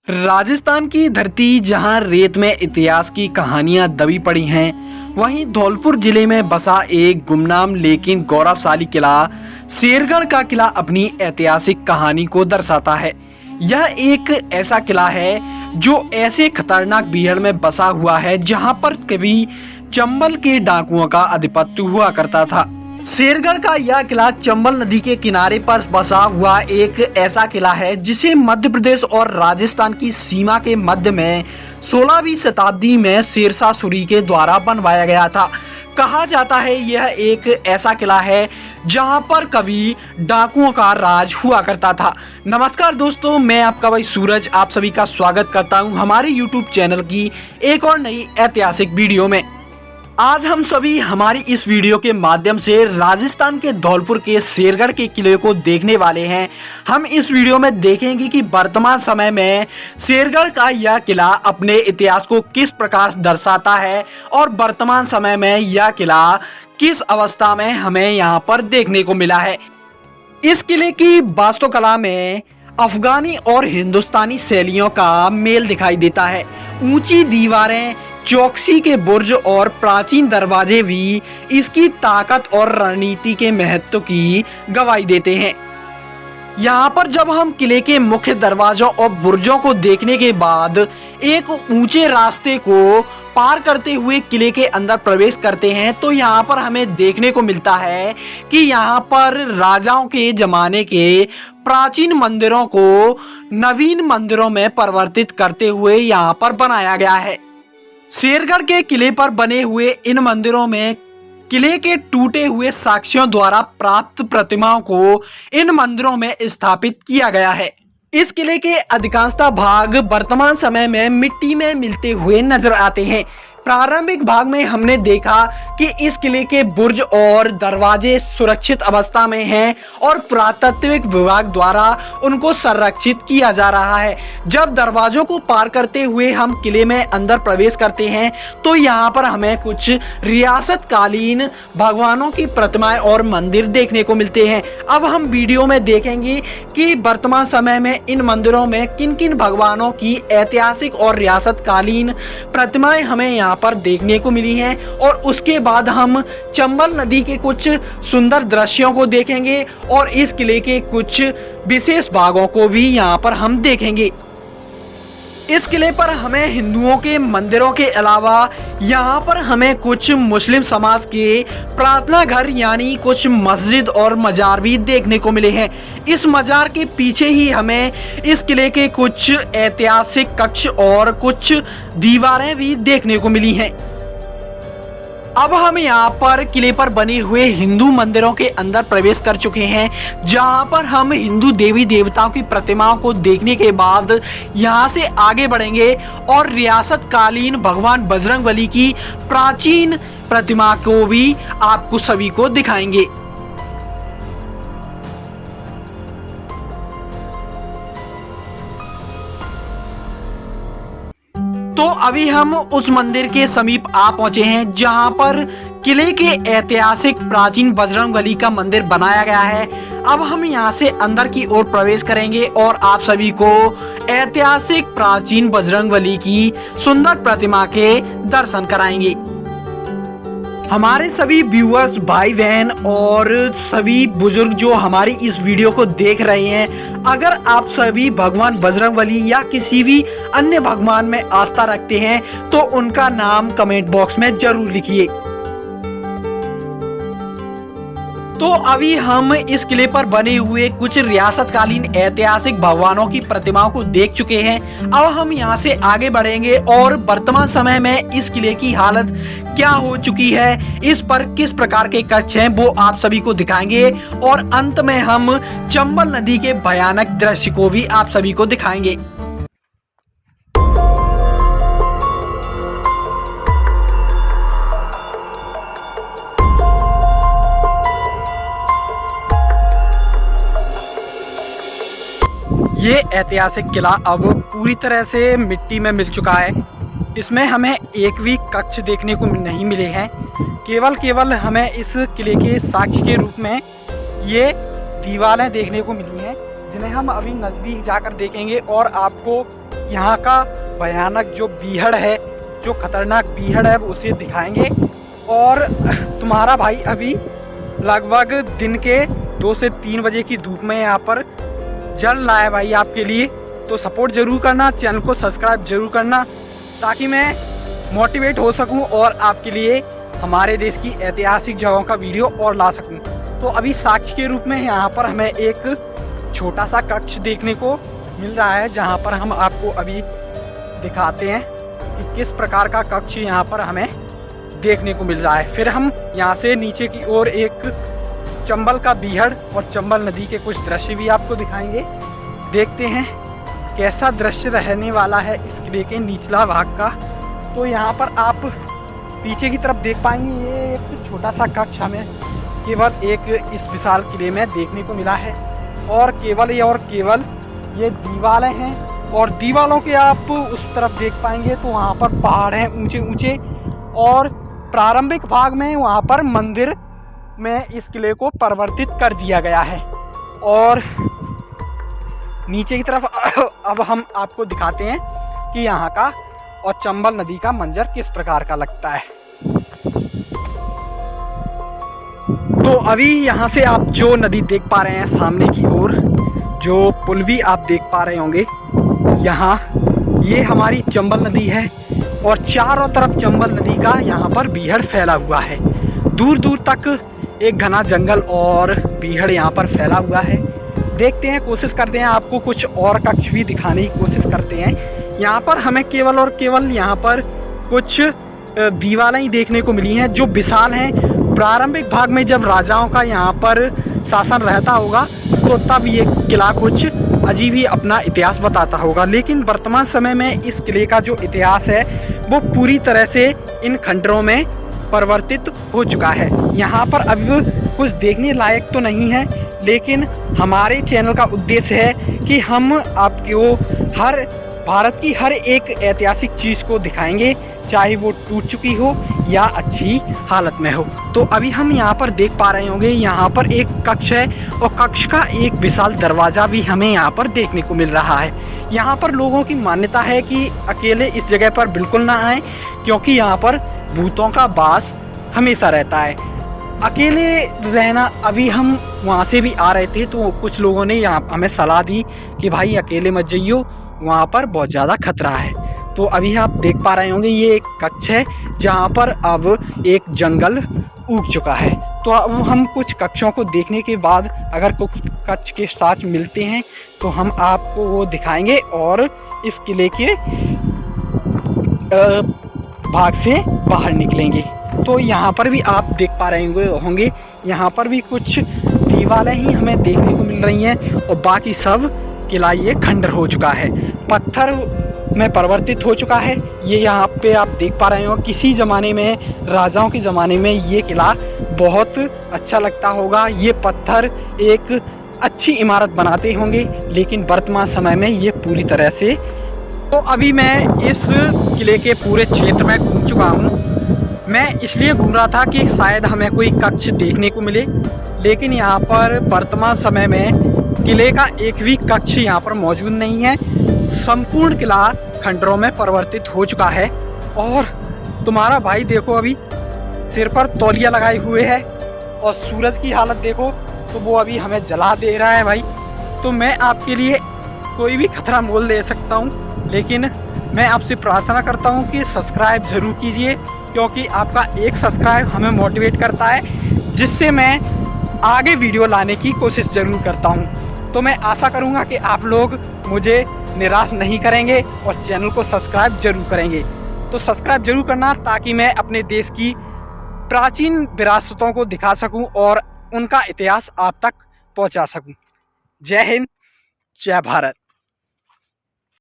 राजस्थान की धरती जहां रेत में इतिहास की कहानियां दबी पड़ी हैं, वहीं धौलपुर जिले में बसा एक गुमनाम लेकिन गौरवशाली किला शेरगढ़ का किला अपनी ऐतिहासिक कहानी को दर्शाता है। यह एक ऐसा किला है जो ऐसे खतरनाक बीहड़ में बसा हुआ है जहां पर कभी चंबल के डाकुओं का आधिपत्य हुआ करता था। शेरगढ़ का यह किला चंबल नदी के किनारे पर बसा हुआ एक ऐसा किला है जिसे मध्य प्रदेश और राजस्थान की सीमा के मध्य में 16वीं शताब्दी में शेरशाह सूरी के द्वारा बनवाया गया था। कहा जाता है यह एक ऐसा किला है जहां पर कभी डाकुओं का राज हुआ करता था। नमस्कार दोस्तों, मैं आपका भाई सूरज आप सभी का स्वागत करता हूं हमारे YouTube चैनल की एक और नई ऐतिहासिक वीडियो में। आज हम सभी हमारी इस वीडियो के माध्यम से राजस्थान के धौलपुर के शेरगढ़ के किले को देखने वाले हैं। हम इस वीडियो में देखेंगे कि वर्तमान समय में शेरगढ़ का यह किला अपने इतिहास को किस प्रकार दर्शाता है और वर्तमान समय में यह किला किस अवस्था में हमें यहाँ पर देखने को मिला है। इस किले की वास्तुकला में अफगानी और हिंदुस्तानी शैलियों का मेल दिखाई देता है। ऊंची दीवारें, चौकसी के बुर्ज और प्राचीन दरवाजे भी इसकी ताकत और रणनीति के महत्व की गवाही देते हैं। यहाँ पर जब हम किले के मुख्य दरवाजों और बुर्जों को देखने के बाद एक ऊंचे रास्ते को पार करते हुए किले के अंदर प्रवेश करते हैं तो यहाँ पर हमें देखने को मिलता है कि यहाँ पर राजाओं के जमाने के प्राचीन मंदिरों को नवीन मंदिरों में परिवर्तित करते हुए यहाँ पर बनाया गया है। शेरगढ़ के किले पर बने हुए इन मंदिरों में किले के टूटे हुए साक्ष्यों द्वारा प्राप्त प्रतिमाओं को इन मंदिरों में स्थापित किया गया है। इस किले के अधिकांशतः भाग वर्तमान समय में मिट्टी में मिलते हुए नजर आते हैं। प्रारंभिक भाग में हमने देखा कि इस किले के बुर्ज और दरवाजे सुरक्षित अवस्था में हैं और पुरातत्विक विभाग द्वारा उनको संरक्षित किया जा रहा है। जब दरवाजों को पार करते हुए हम किले में अंदर प्रवेश करते हैं तो यहाँ पर हमें कुछ रियासत कालीन भगवानों की प्रतिमाएं और मंदिर देखने को मिलते हैं। अब हम वीडियो में देखेंगे कि वर्तमान समय में इन मंदिरों में किन किन भगवानों की ऐतिहासिक और रियासत कालीन प्रतिमाएं हमें यहाँ पर देखने को मिली हैं और उसके बाद हम चंबल नदी के कुछ सुंदर दृश्यों को देखेंगे और इस किले के कुछ विशेष भागों को भी यहाँ पर हम देखेंगे। इस किले पर हमें हिंदुओं के मंदिरों के अलावा यहाँ पर हमें कुछ मुस्लिम समाज के प्रार्थना घर यानी कुछ मस्जिद और मजार भी देखने को मिले हैं। इस मजार के पीछे ही हमें इस किले के कुछ ऐतिहासिक कक्ष और कुछ दीवारें भी देखने को मिली हैं। अब हम यहाँ पर किले पर बने हुए हिंदू मंदिरों के अंदर प्रवेश कर चुके हैं जहाँ पर हम हिंदू देवी देवताओं की प्रतिमाओं को देखने के बाद यहाँ से आगे बढ़ेंगे और रियासत कालीन भगवान बजरंगबली की प्राचीन प्रतिमा को भी आपको सभी को दिखाएंगे। तो अभी हम उस मंदिर के समीप आ पहुंचे हैं जहां पर किले के ऐतिहासिक प्राचीन बजरंगबली का मंदिर बनाया गया है। अब हम यहां से अंदर की ओर प्रवेश करेंगे और आप सभी को ऐतिहासिक प्राचीन बजरंगबली की सुंदर प्रतिमा के दर्शन कराएंगे। हमारे सभी व्यूअर्स भाई बहन और सभी बुजुर्ग जो हमारी इस वीडियो को देख रहे हैं, अगर आप सभी भगवान बजरंगबली या किसी भी अन्य भगवान में आस्था रखते हैं तो उनका नाम कमेंट बॉक्स में जरूर लिखिए। तो अभी हम इस किले पर बने हुए कुछ रियासतकालीन ऐतिहासिक भगवानों की प्रतिमाओं को देख चुके हैं। अब हम यहाँ से आगे बढ़ेंगे और वर्तमान समय में इस किले की हालत क्या हो चुकी है, इस पर किस प्रकार के कक्ष हैं, वो आप सभी को दिखाएंगे और अंत में हम चंबल नदी के भयानक दृश्य को भी आप सभी को दिखाएंगे। ये ऐतिहासिक किला अब पूरी तरह से मिट्टी में मिल चुका है। इसमें हमें एक भी कक्ष देखने को नहीं मिले हैं। केवल हमें इस किले के साक्ष्य के रूप में ये दीवारें देखने को मिली हैं, जिन्हें हम अभी नज़दीक जाकर देखेंगे और आपको यहाँ का भयानक जो बीहड़ है, जो खतरनाक बीहड़ है, उसे दिखाएंगे। और तुम्हारा भाई अभी लगभग दिन के 2 से 3 बजे की धूप में यहाँ पर जल रहा है भाई आपके लिए। तो सपोर्ट ज़रूर करना, चैनल को सब्सक्राइब जरूर करना, ताकि मैं मोटिवेट हो सकूं और आपके लिए हमारे देश की ऐतिहासिक जगहों का वीडियो और ला सकूं। तो अभी साक्ष्य के रूप में यहाँ पर हमें एक छोटा सा कक्ष देखने को मिल रहा है, जहाँ पर हम आपको अभी दिखाते हैं कि किस प्रकार का कक्ष यहाँ पर हमें देखने को मिल रहा है। फिर हम यहाँ से नीचे की ओर एक चंबल का बीहड़ और चंबल नदी के कुछ दृश्य भी आपको दिखाएंगे। देखते हैं कैसा दृश्य रहने वाला है इस किले के निचला भाग का। तो यहाँ पर आप पीछे की तरफ देख पाएंगे, ये एक छोटा सा कक्ष हमें केवल एक इस विशाल किले में देखने को मिला है। और केवल ये दीवारें हैं, और दीवारों के आप उस तरफ देख पाएंगे तो वहाँ पर पहाड़ हैं ऊंचे ऊंचे। और प्रारंभिक भाग में वहाँ पर मंदिर में इस किले को परिवर्तित कर दिया गया है। और नीचे की तरफ अब हम आपको दिखाते हैं कि यहाँ का और चंबल नदी का मंजर किस प्रकार का लगता है। तो अभी यहाँ से आप जो नदी देख पा रहे हैं सामने की ओर, जो पुल भी आप देख पा रहे होंगे, यहाँ ये हमारी चंबल नदी है। और चारों तरफ चंबल नदी का यहाँ पर बीहड़ फैला हुआ है। दूर दूर तक एक घना जंगल और बीहड़ यहाँ पर फैला हुआ है। देखते हैं, कोशिश करते हैं आपको कुछ और कक्ष भी दिखाने की कोशिश करते हैं। यहाँ पर हमें केवल और केवल यहाँ पर कुछ दीवारें ही देखने को मिली हैं जो विशाल हैं। प्रारंभिक भाग में जब राजाओं का यहाँ पर शासन रहता होगा तो तब ये किला कुछ अजीब ही अपना इतिहास बताता होगा। लेकिन वर्तमान समय में इस किले का जो इतिहास है वो पूरी तरह से इन खंडरों में परिवर्तित हो चुका है। यहाँ पर अभी कुछ देखने लायक तो नहीं है, लेकिन हमारे चैनल का उद्देश्य है कि हम आपको हर भारत की हर एक ऐतिहासिक चीज़ को दिखाएंगे, चाहे वो टूट चुकी हो या अच्छी हालत में हो। तो अभी हम यहाँ पर देख पा रहे होंगे, यहाँ पर एक कक्ष है और कक्ष का एक विशाल दरवाज़ा भी हमें यहाँ पर देखने को मिल रहा है। यहाँ पर लोगों की मान्यता है कि अकेले इस जगह पर बिल्कुल ना आए, क्योंकि यहाँ पर भूतों का वास हमेशा रहता है। अकेले रहना, अभी हम वहाँ से भी आ रहे थे तो कुछ लोगों ने यहाँ हमें सलाह दी कि भाई अकेले मत जाइयो, वहाँ पर बहुत ज़्यादा खतरा है। तो अभी आप देख पा रहे होंगे ये एक कक्ष है जहाँ पर अब एक जंगल उग चुका है। तो अब हम कुछ कक्षों को देखने के बाद अगर कुछ कक्ष के साथ मिलते हैं तो हम आपको वो दिखाएंगे और इस किले के भाग से बाहर निकलेंगे। तो यहाँ पर भी आप देख पा रहे होंगे, यहाँ पर भी कुछ दीवारें ही हमें देखने को मिल रही हैं और बाकी सब किला ये खंडर हो चुका है, पत्थर में परिवर्तित हो चुका है। ये यहाँ पे आप देख पा रहे हो, किसी ज़माने में राजाओं के ज़माने में ये किला बहुत अच्छा लगता होगा, ये पत्थर एक अच्छी इमारत बनाते होंगे, लेकिन वर्तमान समय में ये पूरी तरह से। तो अभी मैं इस किले के पूरे क्षेत्र में घूम चुका हूँ। मैं इसलिए घूम रहा था कि शायद हमें कोई कक्ष देखने को मिले, लेकिन यहाँ पर वर्तमान समय में किले का एक भी कक्ष यहाँ पर मौजूद नहीं है। संपूर्ण किला खंडरों में परिवर्तित हो चुका है। और तुम्हारा भाई देखो अभी सिर पर तौलिया लगाए हुए है और सूरज की हालत देखो तो वो अभी हमें जला दे रहा है भाई। तो मैं आपके लिए कोई भी खतरा मोल दे सकता हूँ, लेकिन मैं आपसे प्रार्थना करता हूँ कि सब्सक्राइब ज़रूर कीजिए, क्योंकि आपका एक सब्सक्राइब हमें मोटिवेट करता है, जिससे मैं आगे वीडियो लाने की कोशिश ज़रूर करता हूँ। तो मैं आशा करूँगा कि आप लोग मुझे निराश नहीं करेंगे और चैनल को सब्सक्राइब जरूर करेंगे। तो सब्सक्राइब जरूर करना, ताकि मैं अपने देश की प्राचीन विरासतों को दिखा सकूं और उनका इतिहास आप तक पहुंचा सकूं। जय हिंद, जय भारत।